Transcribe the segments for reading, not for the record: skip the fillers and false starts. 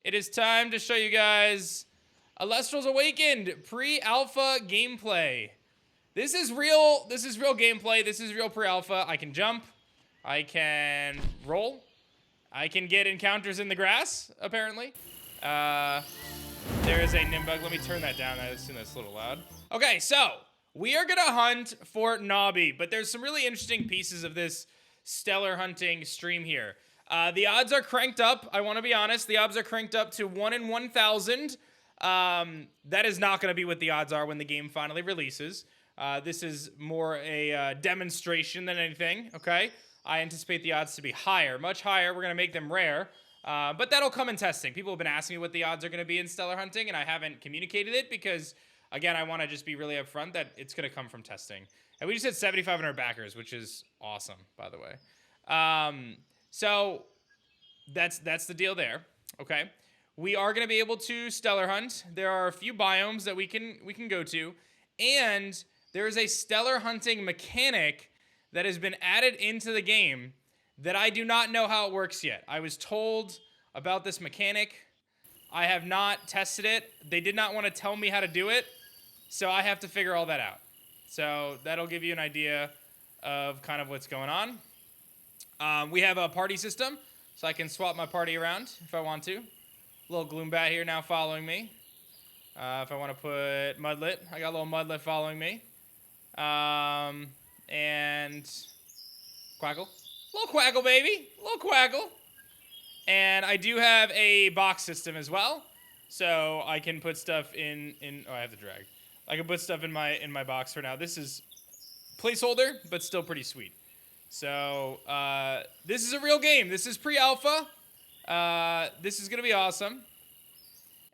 It is time to show you guys Elestrals Awakened pre-alpha gameplay. This is real gameplay. This is real pre-alpha. I can jump. I can roll. I can get encounters in the grass, apparently. There is a Nimbug. Let me turn that down. I assume that's a little loud. Okay, so we are gonna hunt for Nobby, but there's some really interesting pieces of this stellar hunting stream here. The odds are cranked up. I want to be honest. The odds are cranked up to 1 in 1,000. That is not going to be what the odds are when the game finally releases. This is more a demonstration than anything, okay? I anticipate the odds to be higher, much higher. We're going to make them rare, but that'll come in testing. People have been asking me what the odds are going to be in stellar hunting, and I haven't communicated it because, again, I want to just be really upfront that it's going to come from testing. And we just hit 7,500 backers, which is awesome, by the way. So that's the deal there, okay? We are going to be able to stellar hunt. There are a few biomes that we can go to, and there is a stellar hunting mechanic that has been added into the game that I do not know how it works yet. I was told about this mechanic. I have not tested it. They did not want to tell me how to do it, so I have to figure all that out. So that'll give you an idea of kind of what's going on. We have a party system, so I can swap my party around if I want to. Little Gloombat here now following me. If I want to put Mudlet, I got a little Mudlet following me. And Quackle. Little Quackle, baby. Little Quackle. And I do have a box system as well, so I can put stuff in oh, I have to drag. I can put stuff in my box for now. This is placeholder, but still pretty sweet. So, this is a real game. This is pre-alpha. This is going to be awesome.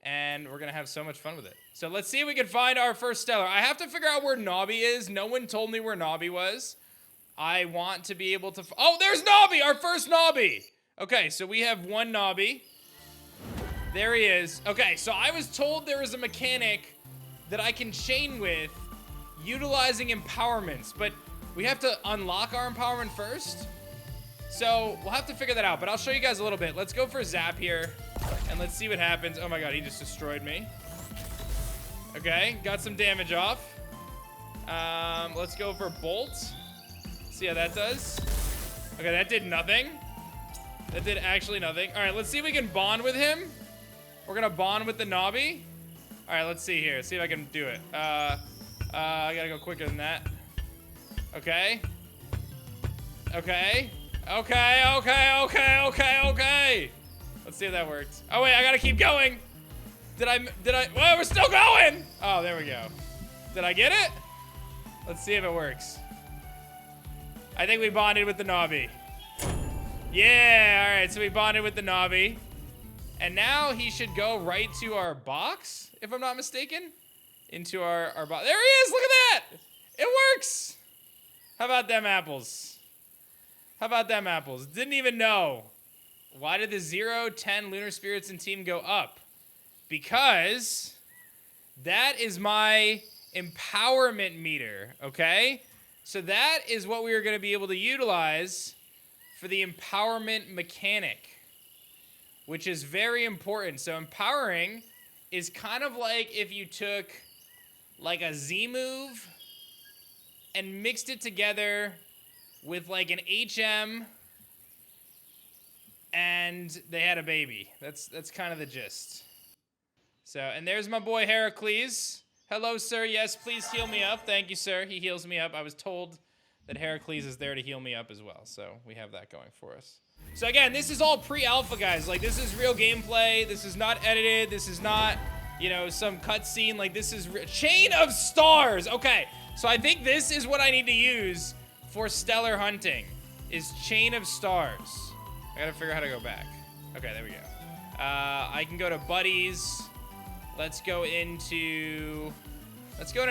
And we're going to have so much fun with it. So let's see if we can find our first stellar. I have to figure out where Nobby is. No one told me where Nobby was. I want to be able to... Oh, there's Nobby! Our first Nobby! Okay, so we have one Nobby. There he is. Okay, so I was told there is a mechanic that I can chain with utilizing empowerments, but we have to unlock our empowerment first. So we'll have to figure that out, but I'll show you guys a little bit. Let's go for Zap here, and let's see what happens. Oh my god, he just destroyed me. Okay, got some damage off. Let's go for Bolt. See how that does. Okay, that did nothing. That did actually nothing. All right, let's see if we can bond with him. We're gonna bond with the Nobby. All right, let's see here. See if I can do it. I gotta go quicker than that. Okay. Okay. Okay. Let's see if that worked. Oh wait, I gotta keep going. Did I, well, we're still going. Oh, there we go. Did I get it? Let's see if it works. I think we bonded with the Nobby. Yeah, all right, so we bonded with the Nobby. And now he should go right to our box, if I'm not mistaken. Into our box. There he is, look at that. It works. How about them apples? How about them apples? Didn't even know. Why did the 0, 10 lunar spirits and team go up? Because that is my empowerment meter, okay? So that is what we are going to be able to utilize for the empowerment mechanic, which is very important. So empowering is kind of like if you took like a Z move and mixed it together with like an HM and they had a baby. That's kind of the gist. So, and there's my boy Heracles. Hello, sir. Yes, please heal me up. Thank you, sir. He heals me up. I was told that Heracles is there to heal me up as well. So we have that going for us. So again, this is all pre-alpha, guys. Like, this is real gameplay. This is not edited. This is not, you know, some cutscene. Like, this is Chain of Stars. Okay, so I think this is what I need to use for stellar hunting, is Chain of Stars. I gotta figure out how to go back. Okay, there we go. I can go to buddies. Let's go into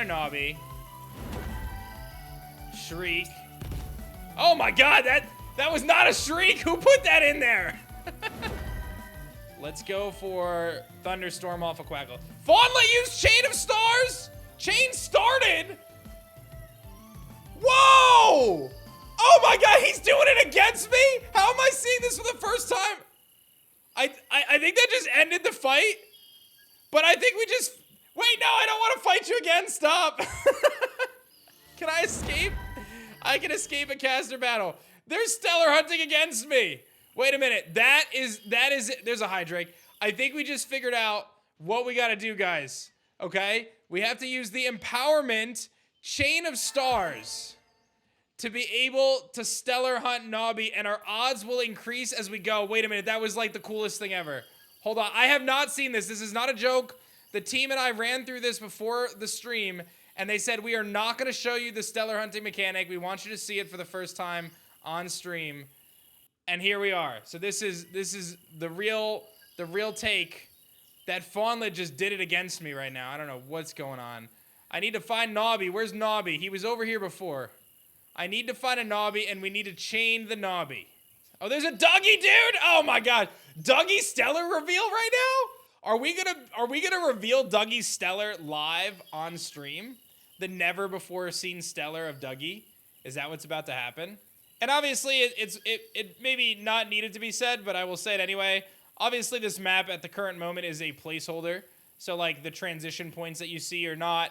Nobby. Shriek. Oh my god, that was not a shriek! Who put that in there? Let's go for Thunderstorm off of Quackle. Fawnlet used Chain of Stars? Chain started? Whoa! Oh my god, he's doing it against me? How am I seeing this for the first time? I think that just ended the fight. But I think we just... Wait, no, I don't want to fight you again. Stop. Can I escape? I can escape a caster battle. They're stellar hunting against me. Wait a minute. That is it. There's a Hydrake. I think we just figured out what we got to do, guys. Okay? We have to use the empowerment chain of stars to be able to stellar hunt Nobby, and our odds will increase as we go. Wait a minute. That was like the coolest thing ever. Hold on. I have not seen this. This is not a joke. The team and I ran through this before the stream, and they said, we are not going to show you the stellar hunting mechanic. We want you to see it for the first time on stream. And here we are. So this is the real take. That Fawnlet just did it against me right now. I don't know what's going on. I need to find Nobby. Where's Nobby? He was over here before. I need to find a Nobby, and we need to chain the Nobby. Oh, there's a Dougie, dude! Oh my god. Dougie Stellar reveal right now? Are we gonna reveal Dougie Stellar live on stream? The never before seen Stellar of Dougie? Is that what's about to happen? And obviously, it maybe not needed to be said, but I will say it anyway. Obviously, this map at the current moment is a placeholder. So, like, the transition points that you see are not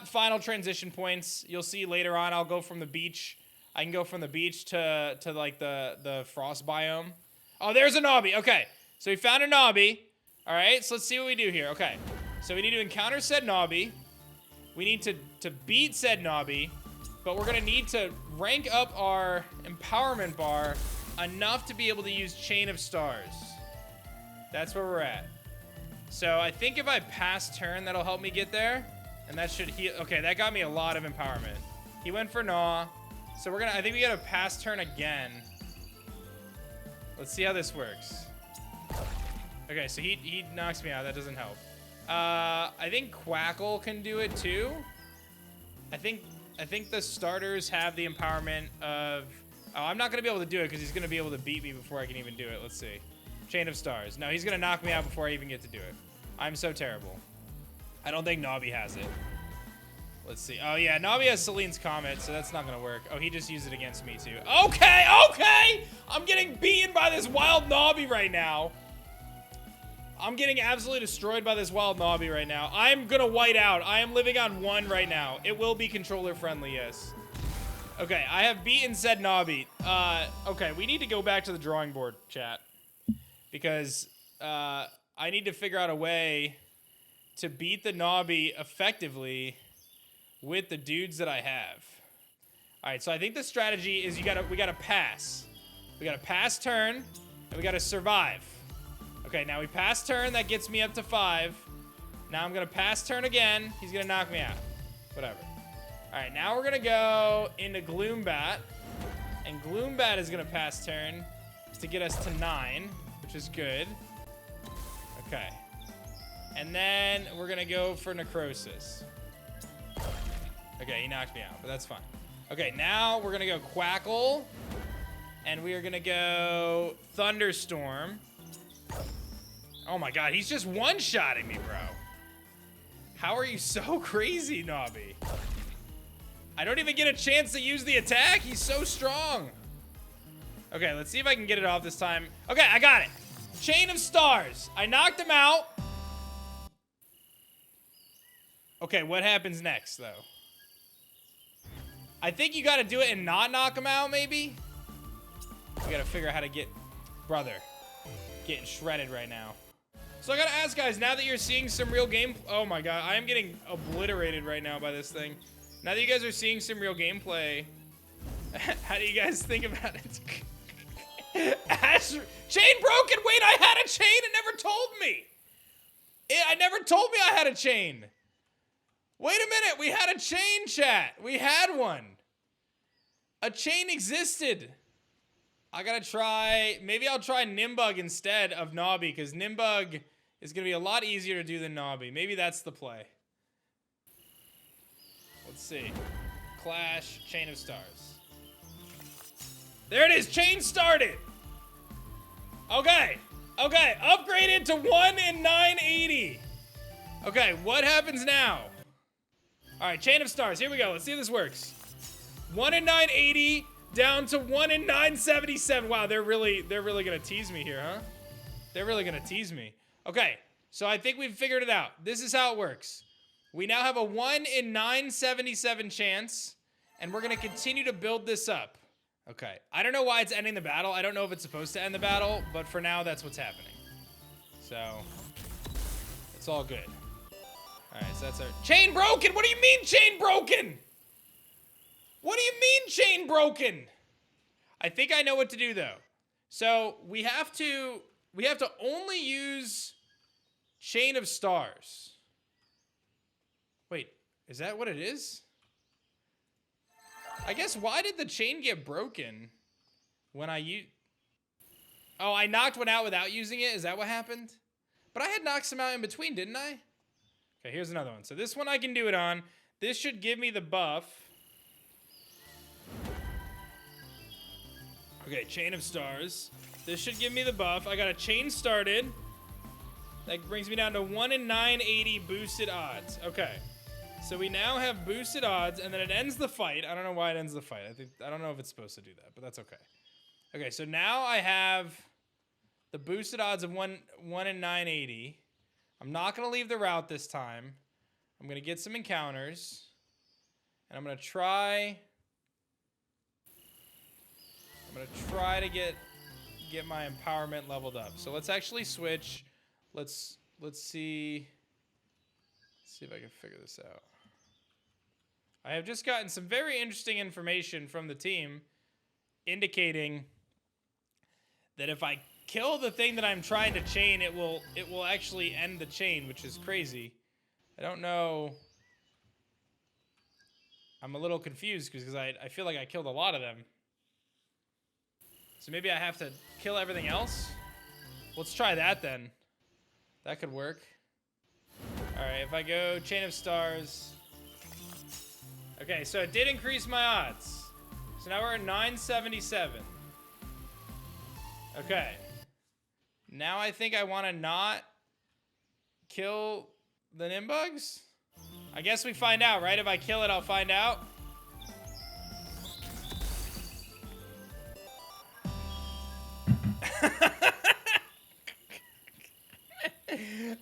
final transition points. You'll see later on, I'll go from the beach. I can go from the beach to like, the frost biome. Oh, there's a Nobby. Okay, so we found a Nobby. All right, so let's see what we do here. Okay, so we need to encounter said Nobby. We need to beat said Nobby. But we're going to need to rank up our empowerment bar enough to be able to use Chain of Stars. That's where we're at. So I think if I pass turn, that'll help me get there. And that should heal. Okay, that got me a lot of empowerment. He went for Gnaw. So we're going to, I think we got to pass turn again. Let's see how this works. Okay, so he knocks me out. That doesn't help. I think Quackle can do it too. I think the starters have the empowerment of... Oh, I'm not going to be able to do it because he's going to be able to beat me before I can even do it. Let's see. Chain of Stars. No, he's going to knock me out before I even get to do it. I'm so terrible. I don't think Nobby has it. Let's see. Oh, yeah. Nobby has Celine's Comet, so that's not going to work. Oh, he just used it against me, too. Okay, okay! I'm getting beaten by this wild Nobby right now. I'm getting absolutely destroyed by this wild Nobby right now. I'm gonna white out. I am living on 1 right now. It will be controller friendly, yes. Okay, I have beaten said Nobby. Okay, we need to go back to the drawing board, chat. Because I need to figure out a way to beat the Nobby effectively with the dudes that I have. Alright, so I think the strategy is we gotta pass. We gotta pass turn, and we gotta survive. Okay, now we pass turn. That gets me up to 5. Now I'm going to pass turn again. He's going to knock me out. Whatever. All right, now we're going to go into Gloombat. And Gloombat is going to pass turn to get us to 9, which is good. Okay. And then we're going to go for Necrosis. Okay, he knocked me out, but that's fine. Okay, now we're going to go Quackle. And we are going to go Thunderstorm. Oh my god, he's just one-shotting me, bro. How are you so crazy, Nobby? I don't even get a chance to use the attack. He's so strong. Okay, let's see if I can get it off this time. Okay, I got it. Chain of Stars. I knocked him out. Okay, what happens next, though? I think you gotta do it and not knock him out, maybe? We gotta figure out how to get... Brother. Getting shredded right now. So I gotta ask, guys, now that you're seeing some real game... Oh my god, I am getting obliterated right now by this thing. Now that you guys are seeing some real gameplay, how do you guys think about it? Chain broken! Wait, I had a chain! It never told me! I never told me I had a chain! Wait a minute, we had a chain, chat! We had one! A chain existed! I gotta try... Maybe I'll try Nimbug instead of Nobby, because Nimbug is gonna be a lot easier to do than Nobby. Maybe that's the play. Let's see. Clash, Chain of Stars. There it is! Chain started! Okay. Okay, upgraded to 1 in 980. Okay, what happens now? Alright, Chain of Stars. Here we go. Let's see if this works. 1 in 980... down to 1 in 977. Wow, they're really gonna tease me here, huh? They're really gonna tease me. Okay, so I think we've figured it out. This is how it works. We now have a 1 in 977 chance, and we're gonna continue to build this up. Okay, I don't know why it's ending the battle. I don't know if it's supposed to end the battle, but for now, that's what's happening. So, it's all good. All right, so that's our... Chain broken! What do you mean chain broken? What do you mean chain broken? I think I know what to do, though. So, we have to only use Chain of Stars. Wait, is that what it is? I guess, why did the chain get broken when I Oh, I knocked one out without using it? Is that what happened? But I had knocked some out in between, didn't I? Okay, here's another one. So this one I can do it on. This should give me the buff. Okay, Chain of Stars. This should give me the buff. I got a chain started. That brings me down to 1 in 980 boosted odds. Okay. So we now have boosted odds, and then it ends the fight. I don't know why it ends the fight. I don't know if it's supposed to do that, but that's okay. Okay, so now I have the boosted odds of 1 in 980. I'm not going to leave the route this time. I'm going to get some encounters, and I'm going to try to get my empowerment leveled up. So let's actually switch. Let's see if I can figure this out. I have just gotten some very interesting information from the team indicating that if I kill the thing that I'm trying to chain, it will actually end the chain, which is crazy. I don't know. I'm a little confused because I feel like I killed a lot of them. So maybe I have to kill everything else? Let's try that then. That could work. Alright, if I go Chain of Stars. Okay, so it did increase my odds. So now we're at 977. Okay. Now I think I want to not kill the Nimbugs? I guess we find out, right? If I kill it, I'll find out.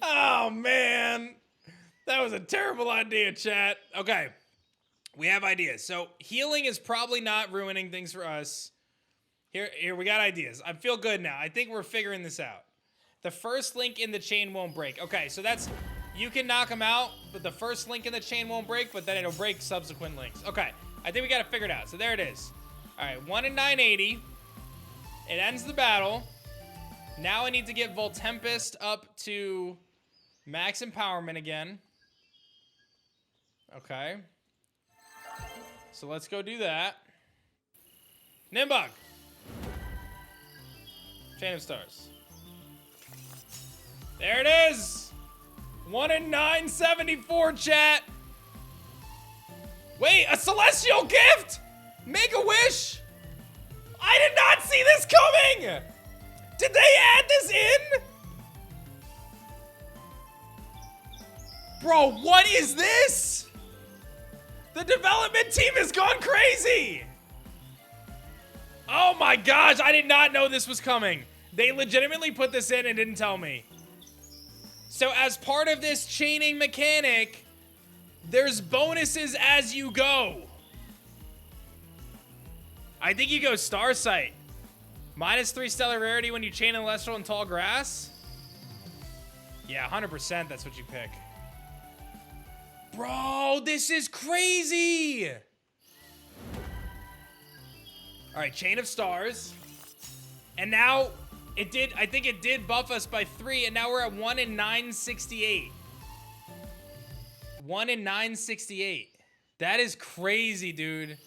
Oh, man. That was a terrible idea, chat. Okay. We have ideas. So healing is probably not ruining things for us. Here we got ideas. I feel good now. I think we're figuring this out. The first link in the chain won't break. Okay, so that's... You can knock them out, but the first link in the chain won't break, but then it'll break subsequent links. Okay, I think we got it figured out. So there it is. All right, 1 in 980. It ends the battle. Now I need to get Voltempest up to max empowerment again. Okay. So let's go do that. Nimbug. Chain of Stars. There it is. 1 in 974, chat. Wait, a celestial gift? Make a wish? I did not see this coming. Did they add this in? Bro, what is this? The development team has gone crazy. Oh my gosh, I did not know this was coming. They legitimately put this in and didn't tell me. So as part of this chaining mechanic, there's bonuses as you go. I think you go Star Sight. -3 stellar rarity when you chain an Elestral in tall grass. Yeah, 100% that's what you pick. Bro, this is crazy. All right, Chain of Stars. And now it did, I think it did buff us by 3, and now we're at 1 in 968. 1 in 968. That is crazy, dude.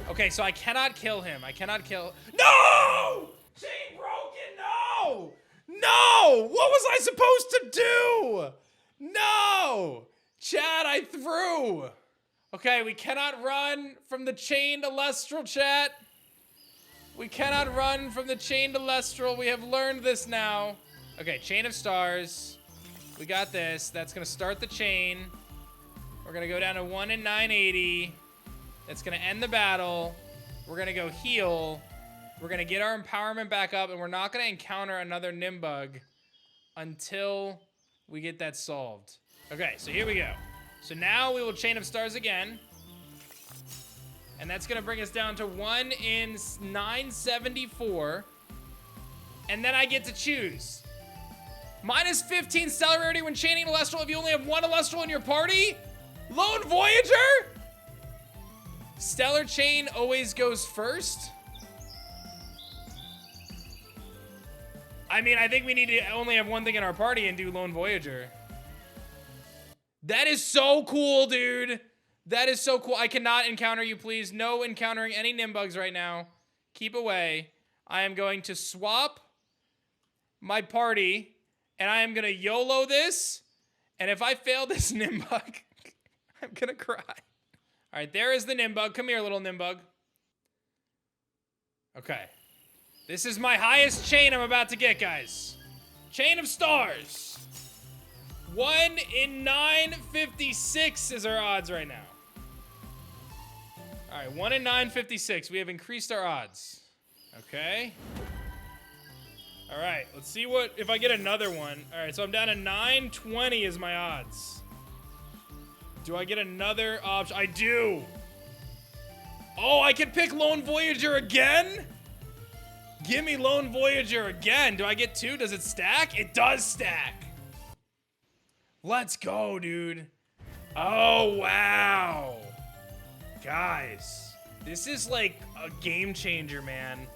Okay, so I cannot kill him. I cannot kill... No! Chain broken, no! No! What was I supposed to do? No! Chat, I threw. Okay, we cannot run from the chained Elestral, chat. We cannot run from the chained Elestral. We have learned this now. Okay, Chain of Stars. We got this. That's going to start the chain. We're going to go down to 1 in 980. That's going to end the battle. We're going to go heal. We're gonna get our empowerment back up, and we're not gonna encounter another Nimbug until we get that solved. Okay, so here we go. So now we will Chain of Stars again. And that's gonna bring us down to 1 in 974. And then I get to choose. Minus 15 stellar rarity when chaining Elestral if you only have 1 Elestral in your party? Lone Voyager? Stellar Chain always goes first? I mean, I think we need to only have 1 thing in our party and do Lone Voyager. That is so cool, dude. That is so cool. I cannot encounter you, please. No encountering any Nimbugs right now. Keep away. I am going to swap my party, and I am going to YOLO this. And if I fail this Nimbug, I'm going to cry. All right, there is the Nimbug. Come here, little Nimbug. Okay. This is my highest chain I'm about to get, guys. Chain of Stars. 1 in 956 is our odds right now. All right, 1 in 956. We have increased our odds. Okay. All right, let's see what if I get another one. All right, so I'm down to 920 is my odds. Do I get another option? I do. Oh, I can pick Lone Voyager again? Give me Lone Voyager again. Do I get 2? Does it stack? It does stack. Let's go, dude. Oh, wow. Guys, this is like a game changer, man.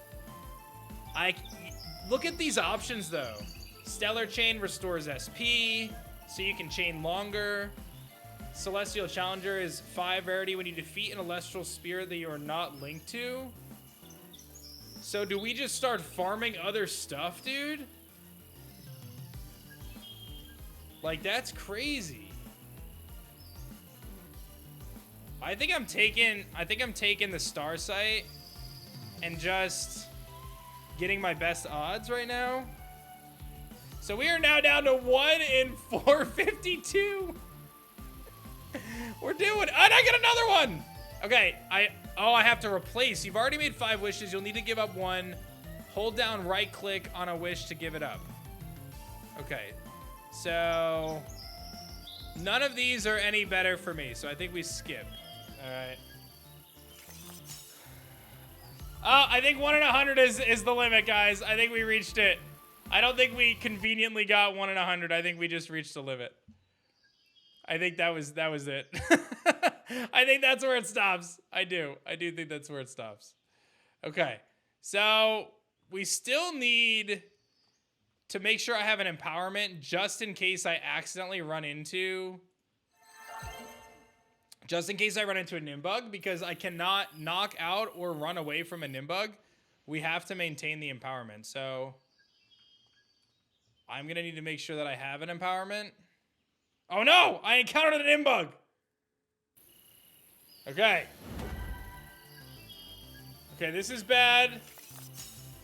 Look at these options, though. Stellar Chain restores SP, so you can chain longer. Celestial Challenger is 5 rarity when you defeat an Celestial Spirit that you are not linked to. So do we just start farming other stuff, dude? Like, that's crazy. I think I'm taking the Star Sight and just getting my best odds right now. So we are now down to 1 in 452. We're doing, and I get another one. Okay, I have to replace. You've already made 5 wishes. You'll need to give up 1. Hold down right click on a wish to give it up. Okay, so none of these are any better for me. So I think we skip. All right. Oh, I think 1 in 100 is the limit, guys. I think we reached it. I don't think we conveniently got 1 in 100. I think we just reached the limit. I think that was it. I think that's where it stops. I do think that's where it stops. Okay, so we still need to make sure I have an empowerment just in case I accidentally run into... Just in case I run into a Nimbug, because I cannot knock out or run away from a Nimbug. We have to maintain the empowerment, so... I'm gonna need to make sure that I have an empowerment. Oh no! I encountered a Nimbug! Okay. Okay, this is bad,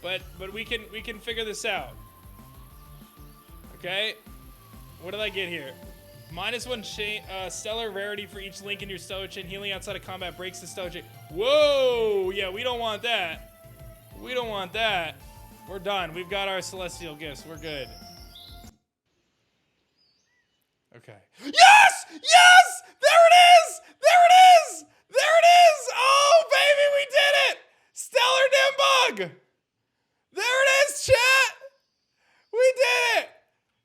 but we can figure this out. Okay, what did I get here? -1 chain, stellar rarity for each link in your stellar chain. Healing outside of combat breaks the stellar chain. Whoa! Yeah, we don't want that. We don't want that. We're done. We've got our celestial gifts. We're good. Okay. Yes! Yes! There it is! There it is! There it is! Oh, baby, we did it! Stellar Nimbug! There it is, chat! We did it!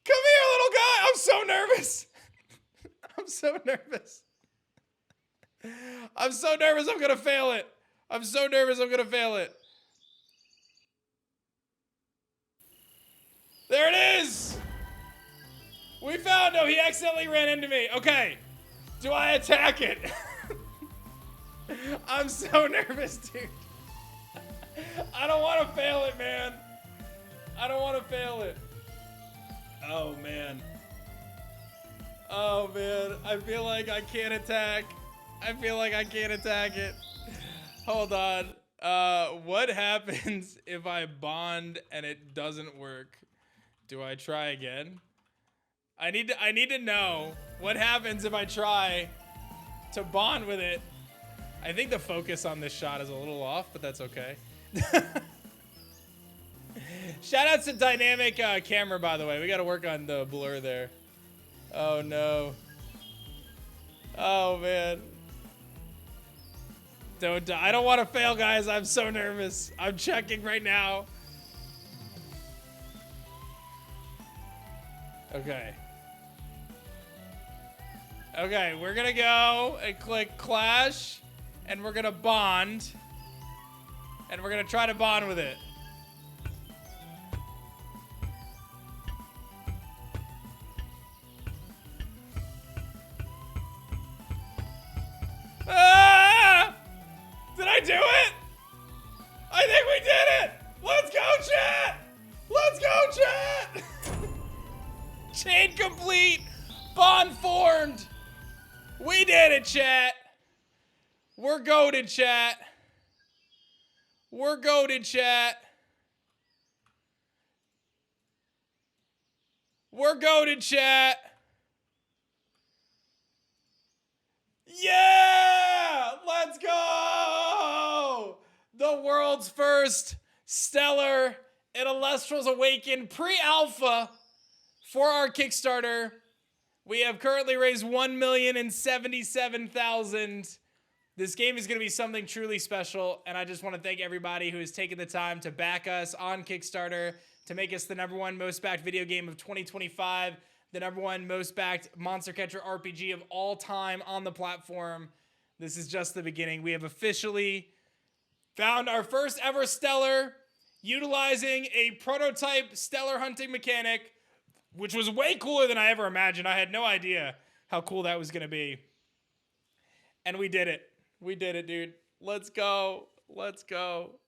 Come here, little guy! I'm so nervous. I'm so nervous. I'm so nervous I'm gonna fail it. I'm so nervous I'm gonna fail it. There it is! We found him! He accidentally ran into me. Okay. Do I attack it? I'm so nervous, dude. I don't want to fail it, man. I don't want to fail it. Oh, man. Oh, man. I feel like I can't attack. I feel like I can't attack it. Hold on. What happens if I bond and it doesn't work? Do I try again? I need to know what happens if I try to bond with it. I think the focus on this shot is a little off, but that's okay. Shout out to dynamic camera, by the way. We got to work on the blur there. Oh, no. Oh, man. Don't die. I don't want to fail, guys. I'm so nervous. I'm checking right now. Okay. Okay, we're gonna go and click Clash, and we're gonna bond, and we're gonna try to bond with it. Ah! Did I do it? I think we did it! Let's go, chat! Let's go, chat! Chain complete! Bond formed! We did it, chat! We're goated, chat. We're goated, chat. We're goated, chat. Yeah! Let's go! The world's first Stellar and Elestrals Awakened pre-alpha for our Kickstarter. We have currently raised $1,077,000. This game is going to be something truly special, and I just want to thank everybody who has taken the time to back us on Kickstarter to make us the #1 most backed video game of 2025, the #1 most backed monster catcher RPG of all time on the platform. This is just the beginning. We have officially found our first ever Stellar, utilizing a prototype Stellar hunting mechanic, which was way cooler than I ever imagined. I had no idea how cool that was going to be. And we did it. We did it, dude. Let's go. Let's go.